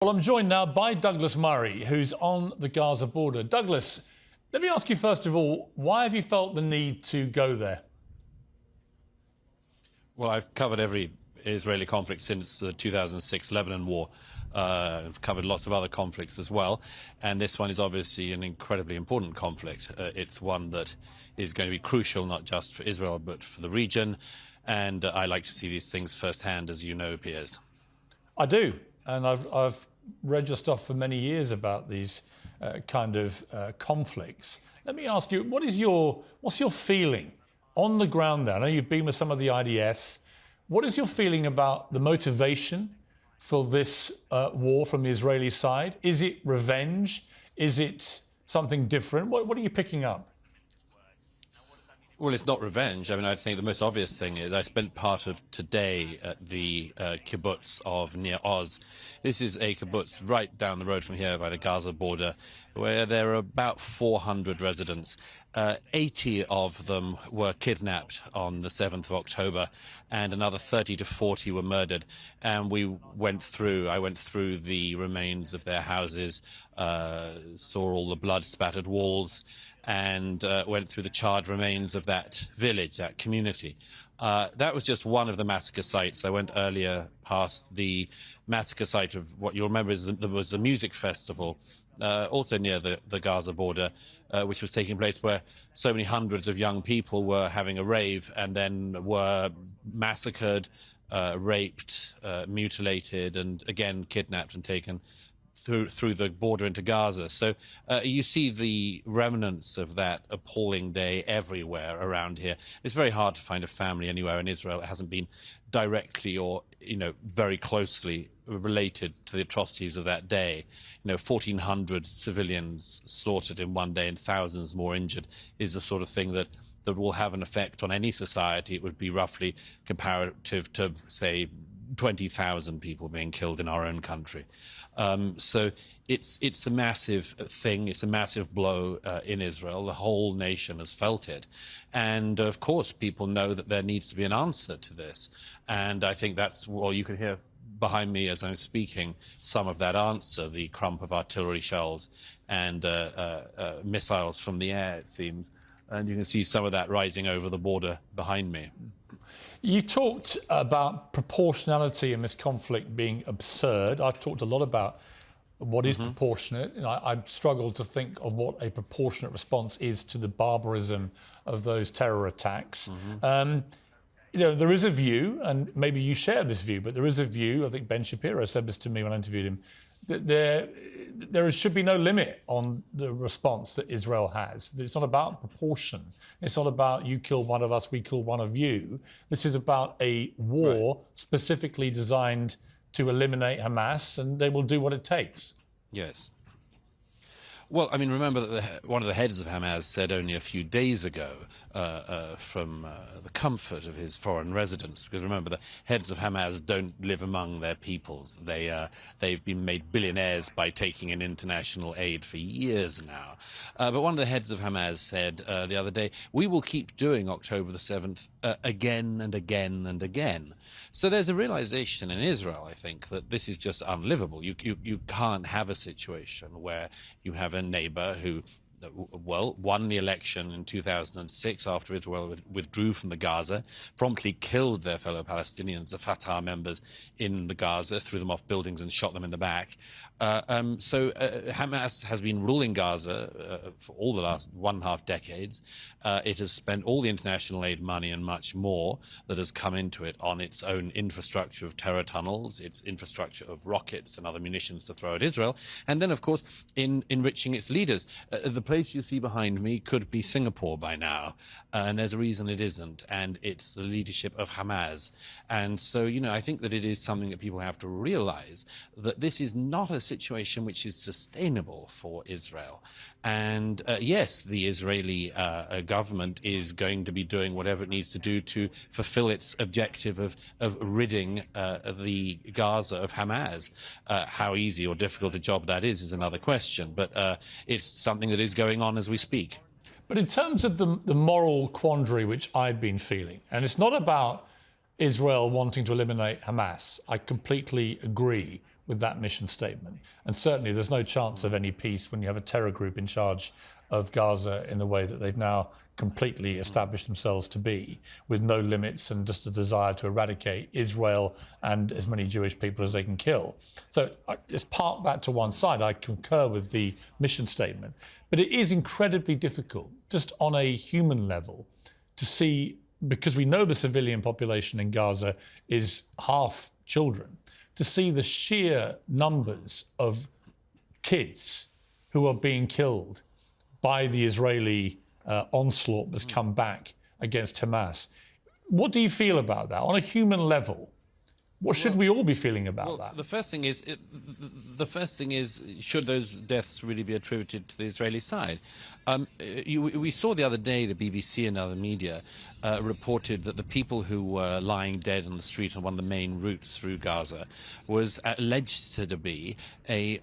Well, I'm joined now by Douglas Murray, who's on the Gaza border. Douglas, let me ask you first of all, why have you felt the need to go there? Well, I've covered every Israeli conflict since the 2006 Lebanon war. I've covered lots of other conflicts as well, and this one is obviously an incredibly important conflict. It's one that is going to be crucial not just for Israel but for the region, and I like to see these things firsthand, as you know, Piers. I do, and I've read your stuff for many years about these kind of conflicts. Let me ask you, what's your feeling on the ground there? I know you've been with some of the IDF. What is your feeling about the motivation for this war from the Israeli side? Is it revenge? Is it something different? What are you picking up? Well, it's not revenge. I mean, I think the most obvious thing is I spent part of today at the kibbutz of near Oz. This is a kibbutz right down the road from here by the Gaza border, where there are about 400 residents. 80 of them were kidnapped on the 7th of October, and another 30 to 40 were murdered. And I went through the remains of their houses, saw all the blood-spattered walls, and went through the charred remains of that village, that community. That was just one of the massacre sites. I went earlier past the massacre site of what you'll remember there was a music festival, also near the Gaza border, which was taking place, where so many hundreds of young people were having a rave and then were massacred, raped, mutilated, and again kidnapped and taken through the border into Gaza. So you see the remnants of that appalling day everywhere around here. It's very hard to find a family anywhere in Israel that hasn't been directly or very closely related to the atrocities of that day. 1,400 civilians slaughtered in one day and thousands more injured is the sort of thing that will have an effect on any society. It would be roughly comparative to, say, 20,000 people being killed in our own country. So it's a massive thing. It's a massive blow in Israel. The whole nation has felt it. And, of course, people know that there needs to be an answer to this. And I think you can hear behind me as I'm speaking some of that answer, the crump of artillery shells and missiles from the air, it seems. And you can see some of that rising over the border behind me. You talked about proportionality in this conflict being absurd. I've talked a lot about what is proportionate, and I've struggled to think of what a proportionate response is to the barbarism of those terror attacks. There is a view, and maybe you share this view, but there is a view, I think Ben Shapiro said this to me when I interviewed him, that there should be no limit on the response that Israel has. It's not about proportion. It's not about you kill one of us, we kill one of you. This is about a war specifically designed to eliminate Hamas, and they will do what it takes. Yes. Well, I mean, remember that one of the heads of Hamas said only a few days ago from the comfort of his foreign residence, because remember, the heads of Hamas don't live among their peoples. They've been made billionaires by taking in international aid for years now. But one of the heads of Hamas said the other day, we will keep doing October the 7th again and again and again. So there's a realization in Israel, I think, that this is just unlivable. You can't have a situation where you have a neighbor who, well, won the election in 2006 after Israel withdrew from the Gaza, promptly killed their fellow Palestinians, the Fatah members in the Gaza, threw them off buildings and shot them in the back. So Hamas has been ruling Gaza for all the last 1.5 decades. It has spent all the international aid money and much more that has come into it on its own infrastructure of terror tunnels, its infrastructure of rockets and other munitions to throw at Israel, and then, of course, in enriching its leaders. The place you see behind me could be Singapore by now, and there's a reason it isn't, and it's the leadership of Hamas. And so, I think that it is something that people have to realize, that this is not a situation which is sustainable for Israel. And yes, the Israeli government is going to be doing whatever it needs to do to fulfill its objective of ridding the Gaza of Hamas. How easy or difficult a job that is another question, but it's something that is going on as we speak. But in terms of the moral quandary which I've been feeling, and it's not about Israel wanting to eliminate Hamas, I completely agree with that mission statement. And certainly there's no chance of any peace when you have a terror group in charge of Gaza in the way that they've now completely established themselves to be, with no limits and just a desire to eradicate Israel and as many Jewish people as they can kill. So just park that to one side. I concur with the mission statement. But it is incredibly difficult, just on a human level, to see, because we know the civilian population in Gaza is half children, to see the sheer numbers of kids who are being killed by the Israeli onslaught that's come back against Hamas. What do you feel about that on a human level? What should we all be feeling about that? The first thing is, should those deaths really be attributed to the Israeli side? We saw the other day the BBC and other media reported that the people who were lying dead on the street on one of the main routes through Gaza was alleged to be a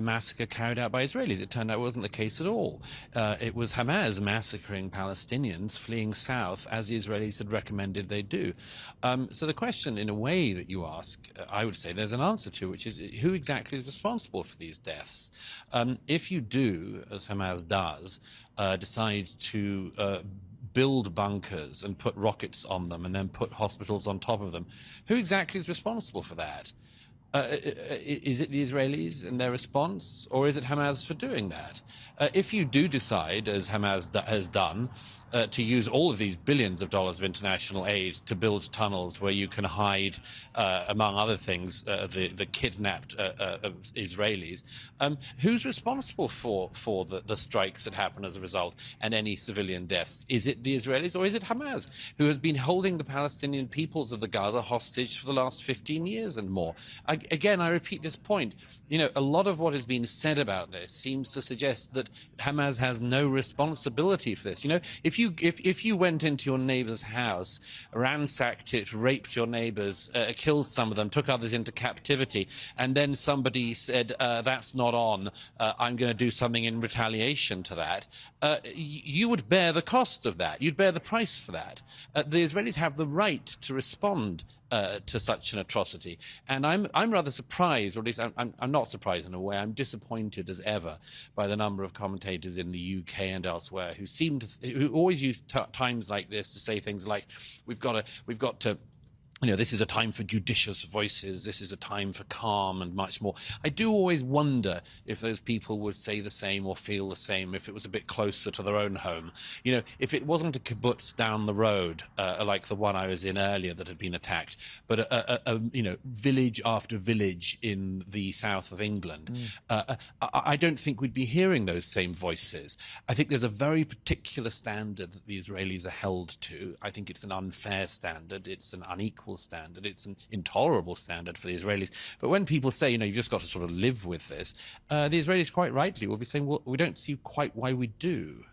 massacre carried out by Israelis. It turned out it wasn't the case at all. It was Hamas massacring Palestinians fleeing south, as the Israelis had recommended they do. So the question, in a way, that you ask, I would say there's an answer to, which is who exactly is responsible for these deaths? If you do, as Hamas does, decide to build bunkers and put rockets on them and then put hospitals on top of them, who exactly is responsible for that? Is it the Israelis and their response, or is it Hamas for doing that? If you do decide, as Hamas has done, to use all of these billions of dollars of international aid to build tunnels where you can hide, among other things, the kidnapped Israelis, who's responsible for the strikes that happen as a result and any civilian deaths? Is it the Israelis, or is it Hamas, who has been holding the Palestinian peoples of the Gaza hostage for the last 15 years and more? Again, I repeat this point. You know, a lot of what has been said about this seems to suggest that Hamas has no responsibility for this. You know, if you went into your neighbor's house, ransacked it, raped your neighbors, killed some of them, took others into captivity, and then somebody said, that's not on, I'm going to do something in retaliation to that, you would bear the cost of that. You'd bear the price for that. The Israelis have the right to respond to such an atrocity. And I'm rather surprised, or at least I'm not surprised in a way, I'm disappointed as ever by the number of commentators in the UK and elsewhere who always use times like this to say things like, we've got to you know, this is a time for judicious voices, this is a time for calm and much more. I do always wonder if those people would say the same or feel the same if it was a bit closer to their own home. You know, if it wasn't a kibbutz down the road, like the one I was in earlier that had been attacked, but you know, village after village in the south of England, I don't think we'd be hearing those same voices. I think there's a very particular standard that the Israelis are held to. I think it's an unfair standard, it's an unequal standard, it's an intolerable standard for the Israelis. But when people say, you know, you've just got to sort of live with this, the Israelis quite rightly will be saying, well, we don't see quite why we do.